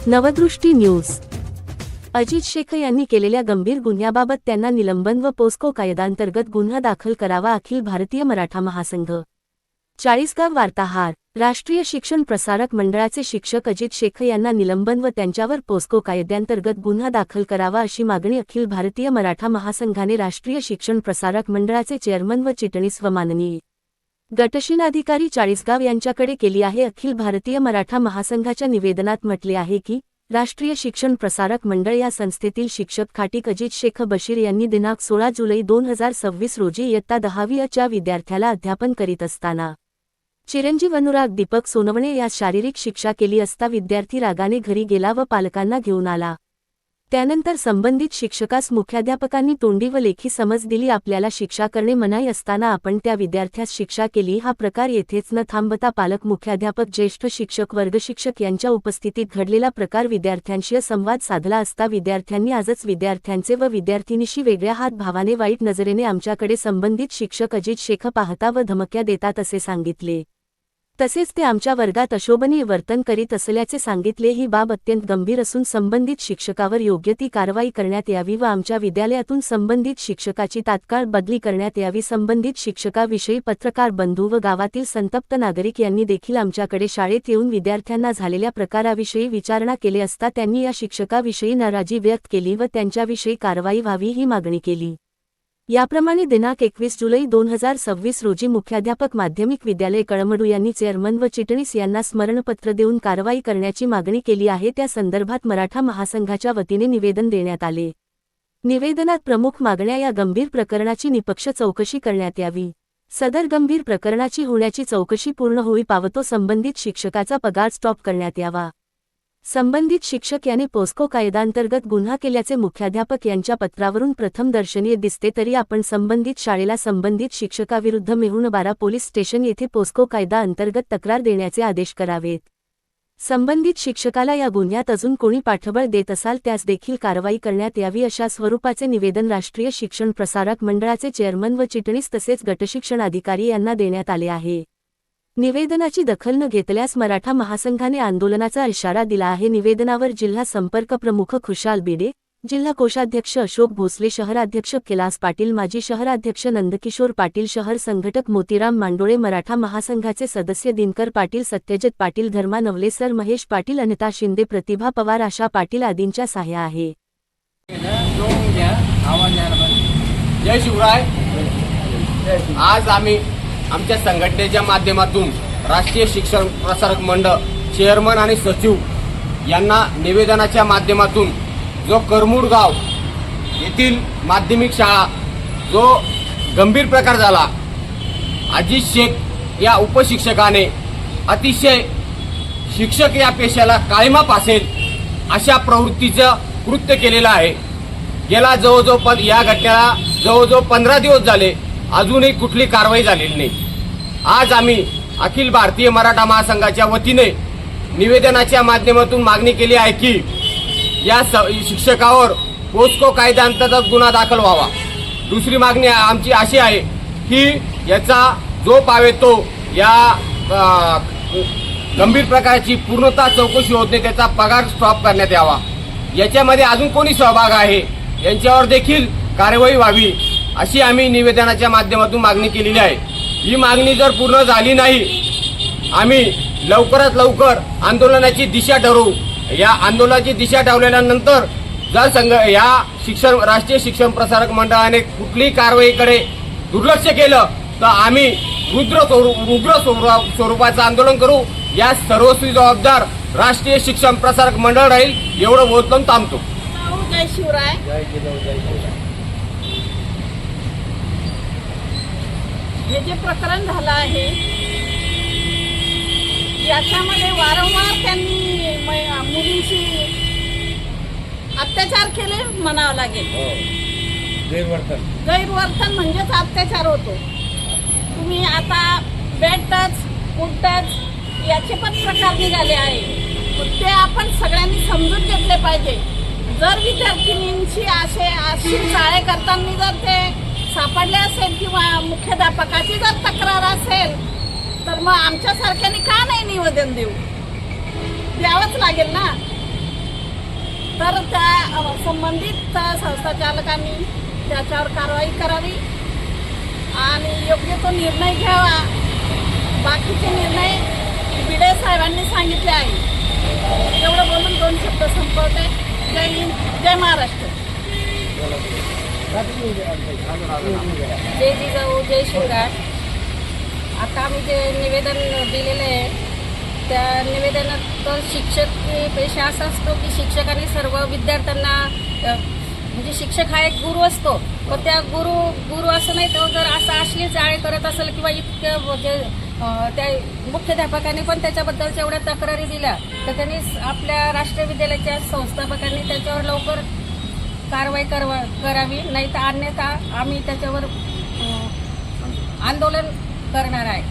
नवदृष्टी news. Ajit Shaikh यांनी केलेल्या गंभीर गुन्ह्याबाबत त्यांना निलंबन व पोस्को कायद्याअंतर्गत गुन्हा दाखल करावा। अखिल भारतीय मराठा महासंघ चाळीसगाव वार्ताहर। राष्ट्रीय शिक्षण प्रसारक मंडळाचे शिक्षक अजित शेख यांना निलंबन व त्यांच्यावर पोस्को कायद्याअंतर्गत गुन्हा दाखल करावा अशी मागणी अखिल भारतीय मराठा महासंघाने राष्ट्रीय शिक्षण प्रसारक मंडळाचे चेअरमन व चिटणीस व माननीय गटशिनाधिकारी चाळीसगाव यांच्याकडे केली आहे। अखिल भारतीय मराठा महासंघाच्या निवेदनात म्हटले आहे की राष्ट्रीय शिक्षण प्रसारक मंडळ या संस्थेतील शिक्षक खाटीक अजित शेख बशीर यांनी दिनांक 16 जुलै 2026 रोजी इयत्ता 10वी च्या विद्यार्थ्याला अध्यापन करीत असताना चिरंजीव अनुराग दीपक सोनवणे यास शारीरिक शिक्षा केली असता विद्यार्थी रागाने घरी गेला व पालकांना घेऊन आला। त्यानंतर संबंधित शिक्षकास मुख्याध्यापकांनी तोंडी व लेखी समज दिली। आपल्याला शिक्षा करणे मनाई असताना आपण त्या विद्यार्थ्यास शिक्षा केली। हा प्रकार येथेच न थांबता पालक, मुख्याध्यापक, ज्येष्ठ शिक्षक, वर्गशिक्षक यांच्या उपस्थितीत घडलेला प्रकार विद्यार्थ्यांशी संवाद साधला असता विद्यार्थ्यांनी आजच विद्यार्थ्यांचे व विद्यार्थिनीशी वेगळ्या हात भावाने वाईट नजरेने आमच्याकडे संबंधित शिक्षक अजित शेख पाहता व धमक्या देतात असे सांगितले। तसेच ते आमच्या वर्गात अशोभनीय वर्तन करीत असल्याचे सांगितले। ही बाब अत्यंत गंभीर असून संबंधित शिक्षकावर योग्य ती कारवाई करण्यात यावी व आमच्या विद्यालयातून संबंधित शिक्षकाची तात्काळ बदली करण्यात यावी। संबंधित शिक्षकाविषयी पत्रकार बंधू व गावातील संतप्त नागरिक यांनी देखील आमच्याकडे शाळेत येऊन विद्यार्थ्यांना झालेल्या प्रकाराविषयी विचारणा केली असता त्यांनी या शिक्षकाविषयी नाराजी व्यक्त केली व त्यांच्याविषयी कारवाई व्हावी ही मागणी केली। याप्रमाणे दिनांक 21 जुलै 2026 रोजी मुख्याध्यापक माध्यमिक विद्यालय कळमडू यांनी चेअरमन व चिटणीस यांना स्मरणपत्र देऊन कारवाई करण्याची मागणी केली आहे। त्या संदर्भात मराठा महासंघाच्या वतीने निवेदन देण्यात आले। निवेदनात प्रमुख मागण्या: या गंभीर प्रकरणाची निपक्ष चौकशी करण्यात यावी। सदर गंभीर प्रकरणाची होण्याची चौकशी पूर्ण होई पावतो संबंधित शिक्षकाचा पगार स्टॉप करण्यात यावा। संबंधित शिक्षक याने पोस्को कायद्याअंतर्गत गुन्हा केल्याचे मुख्याध्यापक यांच्या पत्रावरून प्रथम दर्शनीय दिसते, तरी आपण संबंधित शाळेला संबंधित शिक्षकाविरुद्ध मेहुण 12 पोलीस स्टेशन येथे पोस्को कायदा अंतर्गत तक्रार देण्याचे आदेश करावेत। संबंधित शिक्षकाला या गुन्ह्यात अजून कोणी पाठबळ देत असाल त्यास देखील कारवाई करण्यात यावी अशा स्वरूपाचे निवेदन राष्ट्रीय शिक्षण प्रसारक मंडळाचे चेअरमन व चिटणीस तसेच गटशिक्षण अधिकारी यांना देण्यात आले आहे। निवेदनाची दखल न घेतल्यास मराठा महासंघाने आंदोलनाचा इशारा दिला आहे। निवेदनावर जिल्हा संपर्क प्रमुख खुशाल बेडे, जिल्हा कोषाध्यक्ष अशोक भोसले, शहराध्यक्ष कैलास पाटील, माजी शहराध्यक्ष नंदकिशोर पाटील, शहर संघटक मोतीराम मांडोळे, मराठा महासंघाचे सदस्य दिनकर पाटील, सत्यजित पाटील, धर्मा नवलेसर, महेश पाटील, अनिता शिंदे, प्रतिभा पवार, आशा पाटील आदींच्या सहाय्या आहे। जय शिवराय। आज आम्ही आमच्या संघटनेच्या माध्यमातून राष्ट्रीय शिक्षण प्रसारक मंडळ चेअरमन आणि सचिव यांना निवेदनाच्या माध्यमातून जो करमुड गाव येथील माध्यमिक शाळा जो गंभीर प्रकार झाला, अजित शेख या उपशिक्षकाने अतिशय शिक्षक या पेशाला काळिमा फासेल अशा प्रवृत्तीचं कृत्य केलेलं आहे। गेला जवळजवळ या घटनेला जवळजवळ 15 दिवस झाले, अजूनही कुठली कारवाई झालेली नाही। आज आम्ही अखिल भारतीय मराठा महासंघाच्या वतीने निवेदनाच्या माध्यमातून मागणी केली आहे की या शिक्षकावर पोस्को कायद्याअंतर्गत गुन्हा दाखल व्हावा। दुसरी मागणी आमची अशी आहे की याचा जो पावे तो या गंभीर प्रकारची पूर्णतः चौकशी होत नाही, त्याचा पगार स्टॉप करण्यात यावा। याच्यामध्ये अजून कोणी सहभाग आहे यांच्यावर देखील कारवाई व्हावी अशी आम्ही निवेदनाच्या माध्यमातून मागणी केलेली आहे। ही मागणी जर पूर्ण झाली नाही, आम्ही लवकरात लवकर आंदोलनाची दिशा ठरवू। या आंदोलनाची दिशा ठरवल्यानंतर जर या राष्ट्रीय शिक्षण प्रसारक मंडळाने कुठलीही कारवाईकडे दुर्लक्ष केलं तर आम्ही उग्र स्वरूपाचं आंदोलन करू। या सर्वस्वी जबाबदार राष्ट्रीय शिक्षण प्रसारक मंडळ राहील एवढं बोलून थांबतो। जय शिवराय। हे जे प्रकरण झालं आहे याच्यामध्ये वारंवार त्यांनी मुलींशी अत्याचार केले म्हणावं लागेल। गैरवर्तन म्हणजेच अत्याचार होतो। तुम्ही आता बेड टच, फूड टच याचे पण प्रकार निघाले आहे, ते आपण सगळ्यांनी समजून घेतले पाहिजे। जर विद्यार्थिनींची अशी चाळे करताना जर ते सापडले असेल किंवा मुख्याध्यापकाची जर तक्रार असेल तर मग आमच्यासारख्यांनी का नाही निवेदन द्यावंच लागेल ना। तर त्या संबंधित संस्था चालकांनी त्याच्यावर कारवाई करावी आणि योग्य तो निर्णय घ्यावा. बाकीचे निर्णय भिडे साहेबांनी सांगितले आहे. एवढं बोलून 2 शब्द संपवते. जय हिंद, जय महाराष्ट्र. जय जिजाऊ, जय शिवराय. आता आम्ही जे निवेदन दिलेलं आहे त्या निवेदनात शिक्षक पेशा असा असतो की शिक्षकाने सर्व विद्यार्थ्यांना म्हणजे शिक्षक हा एक गुरु असतो. पण त्या गुरु असं नाही, तो जर असा अश्लील जाळे करत असेल किंवा इतकं म्हणजे त्या मुख्याध्यापकांनी पण त्याच्याबद्दलच्या एवढ्या तक्रारी दिल्या तर त्यांनी आपल्या राष्ट्रीय विद्यालयाच्या संस्थापकांनी त्याच्यावर लवकर कारवाई करावी, नाही तर अन्यथा आम्ही त्याच्यावर आंदोलन करणार आहे.